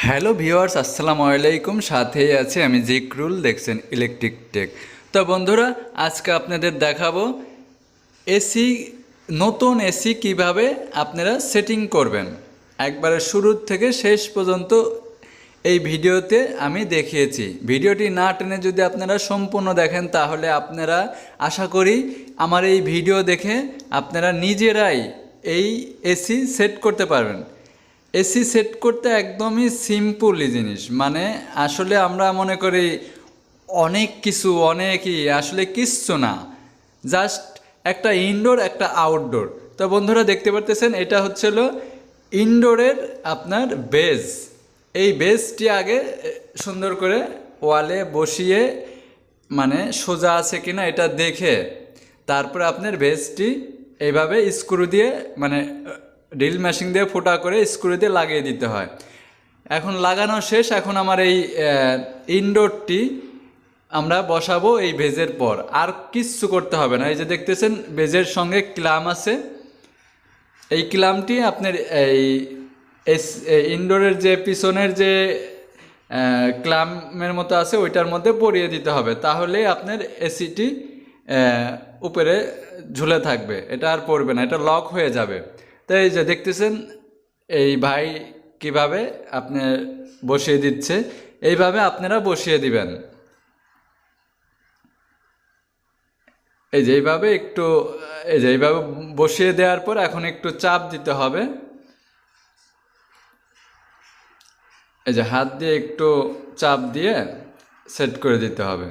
Hello viewers, আসসালামু আলাইকুম। সাথেই আছে আমি জিকরুল, দেখছেন ইলেকট্রিক টেক। তো বন্ধুরা, আজকে আপনাদের দেখাবো এসি, নতুন এসি কিভাবে আপনারা সেটিং করবেন। একবারে শুরু থেকে শেষ পর্যন্ত এই ভিডিওতে আমি দেখিয়েছি। ভিডিওটি না টেনে যদি আপনারা সম্পূর্ণ দেখেন তাহলে আপনারা, আশা করি আমার এই ভিডিও দেখে আপনারা নিজেরাই এই এসি সেট করতে পারবেন। এসি সেট করতে একদমই সিম্পলই জিনিস, মানে আসলে আমরা মনে করি অনেক কিছু, অনেকই, আসলে কিচ্ছু না, জাস্ট একটা ইনডোর একটা আউটডোর। তো বন্ধুরা দেখতে পারতেছেন, এটা হচ্ছিল ইনডোরের আপনার বেজ। এই বেজটি আগে সুন্দর করে ওয়ালে বসিয়ে, মানে সোজা আছে কিনা এটা দেখে, তারপরে আপনার বেজটি এইভাবে স্ক্রু দিয়ে, মানে ড্রিল মেশিন দিয়ে ফুটা করে স্ক্রু দিয়ে লাগিয়ে দিতে হয়। এখন লাগানো শেষ। এখন আমার এই ইনডোরটি আমরা বসাবো এই ভেজের পর। আর কিচ্ছু করতে হবে না। এই যে দেখতেছেন ভেজের সঙ্গে ক্লাম আছে, এই ক্লামটি আপনার এই ইনডোরের যে পিছনের যে ক্লামের মতো আছে ওইটার মধ্যে পরিয়ে দিতে হবে, তাহলে আপনার এসিটি উপরে ঝুলে থাকবে, এটা আর পড়বে না, এটা লক হয়ে যাবে। তো এই যে দেখতেছেন এই ভাই কিভাবে আপনি বসিয়ে দিচ্ছে, এইভাবে আপনারা বসিয়ে দিবেন। এই যে এইভাবে একটু, এই যে এইভাবে বসিয়ে দেওয়ার পর এখন একটু চাপ দিতে হবে। এই যে হাত দিয়ে একটু চাপ দিয়ে সেট করে দিতে হবে।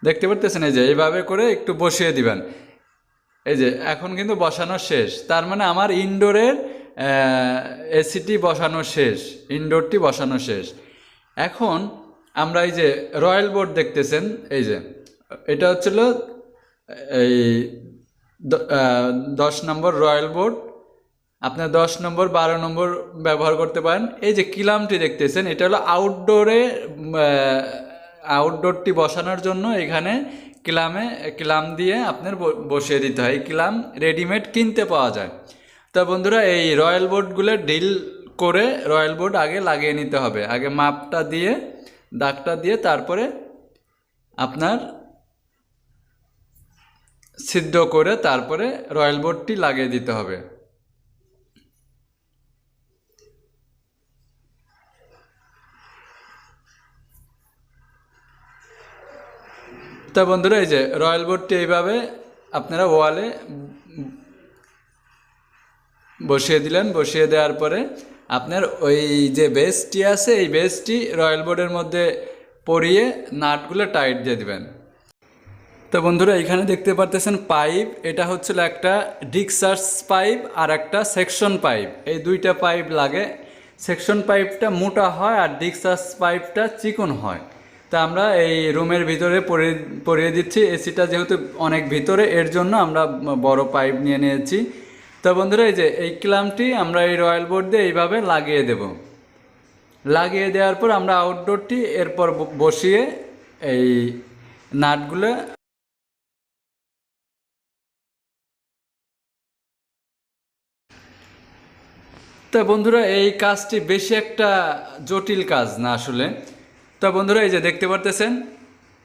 দেখতে পারতেছেন, এই যে এইভাবে করে একটু বসিয়ে দিবেন। এই যে এখন কিন্তু বসানো শেষ, তার মানে আমার ইনডোরের এসিটি বসানো শেষ, ইনডোরটি বসানো শেষ। এখন আমরা এই যে রয়্যাল বোর্ড দেখতেছেন, এই যে এটা হচ্ছিল এই 10 নম্বর রয়্যাল বোর্ড। আপনার 10 নম্বর 12 নম্বর ব্যবহার করতে পারেন। এই যে কিলামটি দেখতেছেন, এটা হলো আউটডোরে, আউটডোরটি বসানোর জন্য এখানে ক্লাম দিয়ে আপনার বসিয়ে দিতে হয়। এই ক্লাম রেডিমেড কিনতে পাওয়া যায়। তা বন্ধুরা, এই রয়্যাল বোর্ডগুলো ডিল করে রয়্যাল বোর্ড আগে লাগিয়ে নিতে হবে। আগে মাপটা দিয়ে, দাগটা দিয়ে, তারপরে আপনার সিদ্ধ করে তারপরে রয়্যাল বোর্ডটি লাগিয়ে দিতে হবে। তা বন্ধুরা, এই যে রয়্যাল বোর্ডটি এইভাবে আপনারা ওয়ালে বসিয়ে দিলেন। বসিয়ে দেওয়ার পরে আপনার ওই যে বেসটি আছে, এই বেসটি রয়্যাল বোর্ডের মধ্যে পরিয়ে নাটগুলো টাইট দিয়ে দিবেন। তো বন্ধুরা, এখানে দেখতে পারতেছেন পাইপ, এটা হচ্ছিল একটা ডিক্সার্স পাইপ আর একটা সেকশন পাইপ। এই দুইটা পাইপ লাগে। সেকশন পাইপটা মোটা হয় আর ডিক্সার্স পাইপটা চিকন হয়। তা আমরা এই রুমের ভিতরে পরিয়ে দিচ্ছি। এসিটা যেহেতু অনেক ভিতরে, এর জন্য আমরা বড় পাইপ নিয়ে নিয়েছি। তো বন্ধুরা, এই যে এই ক্লামটি আমরা এই রয়্যাল বোর্ড দিয়ে এইভাবে লাগিয়ে দেব। লাগিয়ে দেওয়ার পর আমরা আউটডোরটি এরপর বসিয়ে এই নাটগুলো, তা বন্ধুরা এই কাজটি বেশি একটা জটিল কাজ না আসলে। তা বন্ধুরা, এই যে দেখতে পারতেছেন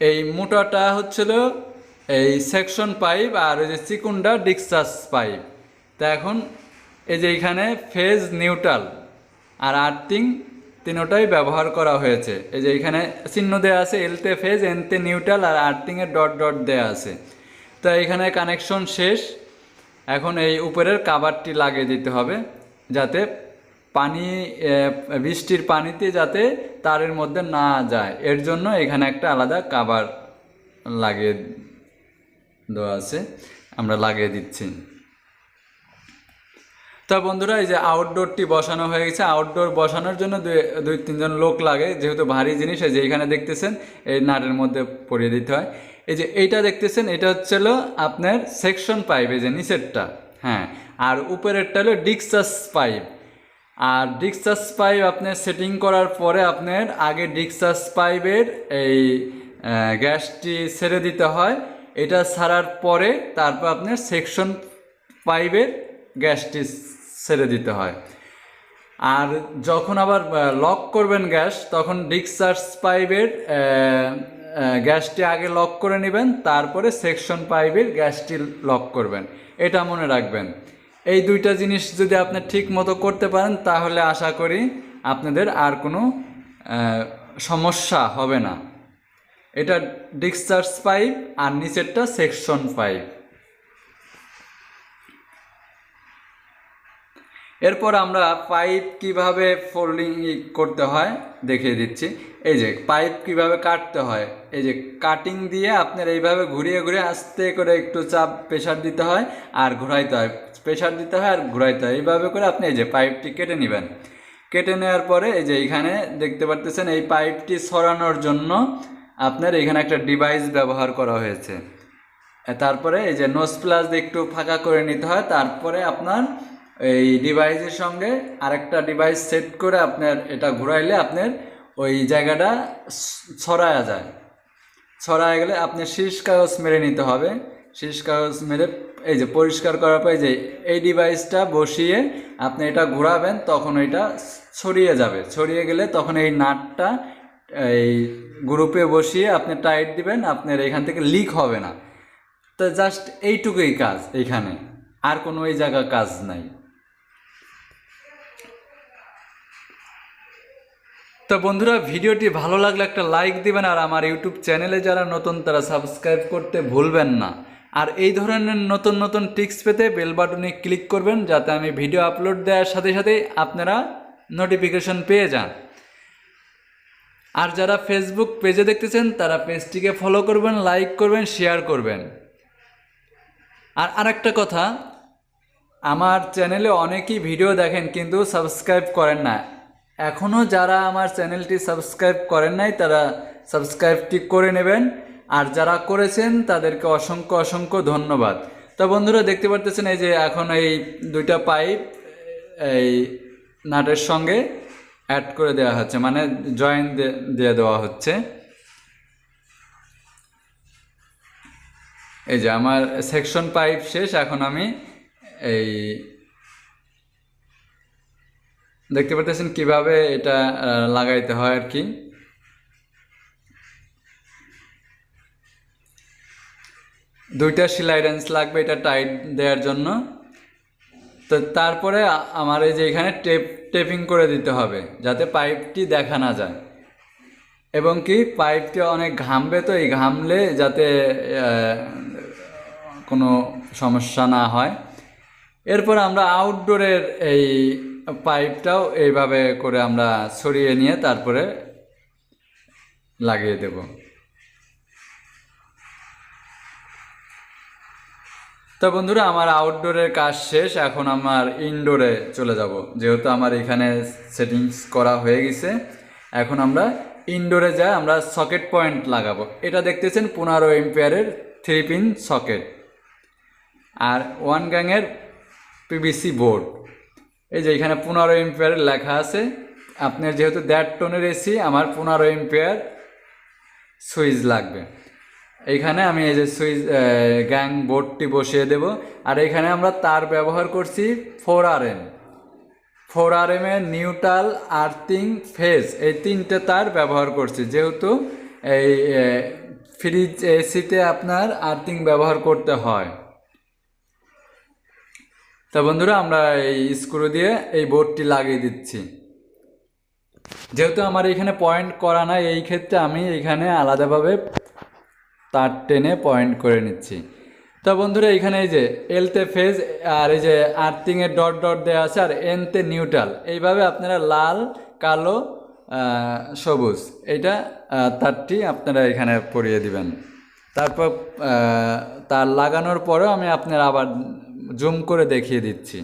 এই মোটাটা হচ্ছিল এই সেকশন পাইপ আর ওই যে চিকুনটা ডিসচার্জ পাইপ। তা এখন এই যে এখানে ফেজ, নিউট্রাল আর আর্থিং তিনোটাই ব্যবহার করা হয়েছে। এই যে এখানে চিহ্ন দেওয়া আছে, এলতে ফেজ, এনতে নিউট্রাল আর আর্থিংয়ের ডট ডট দেওয়া আছে। তা এখানে কানেকশন শেষ। এখন এই উপরের কাভারটি লাগিয়ে দিতে হবে, যাতে পানি, বৃষ্টির পানিতে যাতে তারের মধ্যে না যায়, এর জন্য এখানে একটা আলাদা কাভার লাগিয়ে দেওয়া আছে, আমরা লাগিয়ে দিচ্ছি। তা বন্ধুরা, এই যে আউটডোরটি বসানো হয়ে গেছে। আউটডোর বসানোর জন্য দুই তিনজন লোক লাগে, যেহেতু ভারী জিনিস। এই যে এখানে দেখতেছেন এই নাটের মধ্যে পরিয়ে দিতে হয়। এই যে এইটা দেখতেছেন, এটা হচ্ছিল আপনার সেকশন পাইপ, এই যে নিচেরটা, হ্যাঁ। আর উপরেরটা হলো ডিসচার্জ পাইপ। আর ডিসচার্জ পাইপ আপনার সেটিং করার পরে আপনার আগে ডিসচার্জ পাইপের এই গ্যাসটি ছেড়ে দিতে হয়। এটা ছাড়ার পরে তারপর আপনার সেকশন পাইপের গ্যাসটি ছেড়ে দিতে হয়। আর যখন আবার লক করবেন গ্যাস, তখন ডিসচার্জ পাইপের গ্যাসটি আগে লক করে নেবেন, তারপরে সেকশন পাইপের গ্যাসটি লক করবেন। এটা মনে রাখবেন। এই দুইটা জিনিস যদি আপনি ঠিক মতো করতে পারেন, তাহলে আশা করি আপনাদের আর কোনো সমস্যা হবে না। এটা ডিসচার্জ পাইপ আর নিচেরটা সেকশন পাইপ। এরপর আমরা পাইপ কিভাবে ফোল্ডিং করতে হয় দেখিয়ে দিচ্ছি। এই যে পাইপ কিভাবে কাটতে হয়, এই যে কাটিং দিয়ে আপনার এইভাবে ঘুরিয়ে ঘুরিয়ে আস্তে করে একটু চাপ প্রেশার দিতে হয় আর ঘোরাইতে হয়, প্রেশার দিতে হয় আর ঘোরাইতে হয়। এইভাবে করে আপনি এই যে পাইপটি কেটে নেবেন। কেটে নেওয়ার পরে এই যে এখানে দেখতে পারতেছেন, এই পাইপটি সরানোর জন্য আপনার এখানে একটা ডিভাইস ব্যবহার করা হয়েছে। তারপরে এই যে নোজ প্লাস দিয়ে একটু ফাঁকা করে নিতে হয়। তারপরে আপনার এই ডিভাইসের সঙ্গে আরেকটা ডিভাইস সেট করে আপনার এটা ঘুরাইলে আপনার ওই জায়গাটা ছড়ায়া যায়। ছড়ায় গেলে আপনি শীষ কাগজ মেরে নিতে হবে। শীষ কাগজ মেরে এই যে পরিষ্কার করার পরে যে এই ডিভাইসটা বসিয়ে আপনি এটা ঘোরাবেন, তখন এটা ছড়িয়ে যাবে। ছড়িয়ে গেলে তখন এই নাটটা এই গ্রুপে বসিয়ে আপনি টাইট দিবেন, আপনার এখান থেকে লিক হবে না। তো জাস্ট এইটুকুই কাজ এইখানে, আর কোনো এই জায়গা কাজ নাই। তো বন্ধুরা, ভিডিওটি ভালো লাগলে একটা লাইক দিবেন, আর আমার ইউটিউব চ্যানেলে যারা নতুন তারা সাবস্ক্রাইব করতে ভুলবেন না। আর এই ধরনের নতুন নতুন টিপস পেতে বেল বাটনে ক্লিক করবেন, যাতে আমি ভিডিও আপলোড দেওয়ার সাথে সাথে আপনারা নোটিফিকেশন পেয়ে যান। আর যারা ফেসবুক পেজে দেখতেছেন তারা পেজটিকে ফলো করবেন, লাইক করবেন, শেয়ার করবেন। আর আরেকটা কথা, আমার চ্যানেলে অনেকেই ভিডিও দেখেন কিন্তু সাবস্ক্রাইব করেন না। এখনও যারা আমার চ্যানেলটি সাবস্ক্রাইব করেন নাই তারা সাবস্ক্রাইবটি করে নেবেন, আর যারা করেছেন তাদেরকে অসংখ্য অসংখ্য ধন্যবাদ। তো বন্ধুরা, দেখতে পারতেছেন এই যে এখন এই দুইটা পাইপ এই নাটের সঙ্গে অ্যাড করে দেওয়া হচ্ছে, মানে জয়েন দিয়ে দেওয়া হচ্ছে। এই যে আমার সেকশন পাইপ শেষ, এখন আমি এই দেখতে পাচ্ছেন কিভাবে এটা লাগাইতে হয় আর কি। দুইটা সেলাই রেঞ্জ লাগবে এটা টাইট দেওয়ার জন্য। তো তারপরে আমার এই যে এখানে টেপিং করে দিতে হবে, যাতে পাইপটি দেখা না যায়, এবং কি পাইপটি অনেক ঘামবে, তো এই ঘামলে যাতে কোনো সমস্যা না হয়। এরপর আমরা আউটডোরের এই পাইপটাও এইভাবে করে আমরা ছড়িয়ে নিয়ে তারপরে লাগিয়ে দেব। তো বন্ধুরা, আমার আউটডোরের কাজ শেষ, এখন আমার ইনডোরে চলে যাব। যেহেতু আমার এখানে সেটিংস করা হয়ে গেছে, এখন আমরা ইনডোরে যাই, আমরা সকেট পয়েন্ট লাগাবো। এটা দেখতেছেন 15 এম্পিয়ারের 3 পিন সকেট আর 1 গ্যাংয়ের পিভিসি বোর্ড। এই যে এখানে 15 এম্পিয়ারের লেখা আছে। আপনার যেহেতু 1.5 টনের এসি, আমার 15 এম্পিয়ার সুইচ লাগবে। এইখানে আমি এই যে সুইচ গ্যাং বোর্ডটি বসিয়ে দেব। আর এখানে আমরা তার ব্যবহার করছি 4RM। 4RM এর নিউট্রাল, আর্থিং, ফেজ, এই 3টে তার ব্যবহার করছি। যেহেতু এই ফ্রিজ এসিতে আপনার আর্থিং ব্যবহার করতে হয়। তা বন্ধুরা, আমরা এই স্ক্রু দিয়ে এই বোর্ডটি লাগিয়ে দিচ্ছি। যেহেতু আমার এখানে পয়েন্ট করা নাই, এই ক্ষেত্রে আমি এখানে আলাদাভাবে তার টেনে পয়েন্ট করে নিচ্ছি। তো বন্ধুরা, এখানে এই যে এলতে ফেজ আর এই যে আর্থিংয়ের ডট ডট দেওয়া আছে, আর এনতে নিউট্রাল, এইভাবে আপনারা লাল, কালো, সবুজ এইটা তারটি আপনারা এখানে পরিয়ে দিবেন। তারপর তার লাগানোর পরেও আমি আপনার আবার জুম করে দেখিয়ে দিচ্ছি।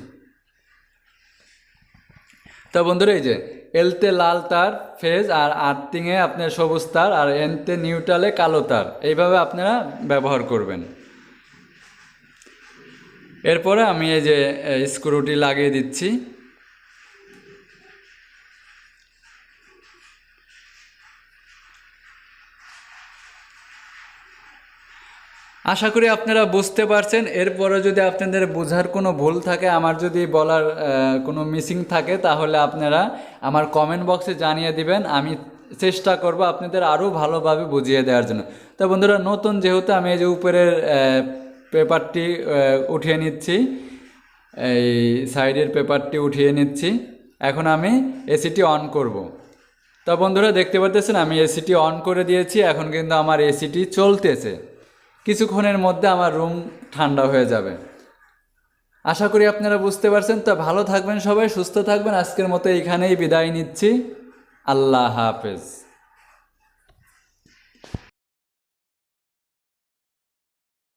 তো বন্ধুরা, এই যে এলতে লাল তার ফেজ, আর আর্থিংয়ে আপনার সবুজ তার, আর এনতে নিউট্রালে কালো তার, এইভাবে আপনারা ব্যবহার করবেন। এরপরে আমি এই যে স্ক্রুটি লাগিয়ে দিচ্ছি। আশা করি আপনারা বুঝতে পারছেন। এরপরে যদি আপনাদের বোঝার কোনো ভুল থাকে, আমার যদি বলার কোনো মিসিং থাকে, তাহলে আপনারা আমার কমেন্ট বক্সে জানিয়ে দিবেন। আমি চেষ্টা করব আপনাদের আরও ভালোভাবে বুঝিয়ে দেওয়ার জন্য। তো বন্ধুরা, নতুন যেহেতু আমি এই যে উপরের পেপারটি উঠিয়ে নিচ্ছি, এই সাইডের পেপারটি উঠিয়ে নিচ্ছি। এখন আমি এসিটি অন করব। তো বন্ধুরা, দেখতে পাচ্ছেন আমি এসিটি অন করে দিয়েছি। এখন কিন্তু আমার এসিটি চলতেছে। কিছুক্ষণের মধ্যে আমার রুম ঠান্ডা হয়ে যাবে। আশা করি আপনারা বুঝতে পারছেন। তো ভালো থাকবেন সবাই, সুস্থ থাকবেন। আজকের মতো এখানেই বিদায় নিচ্ছি। আল্লাহ হাফেজ।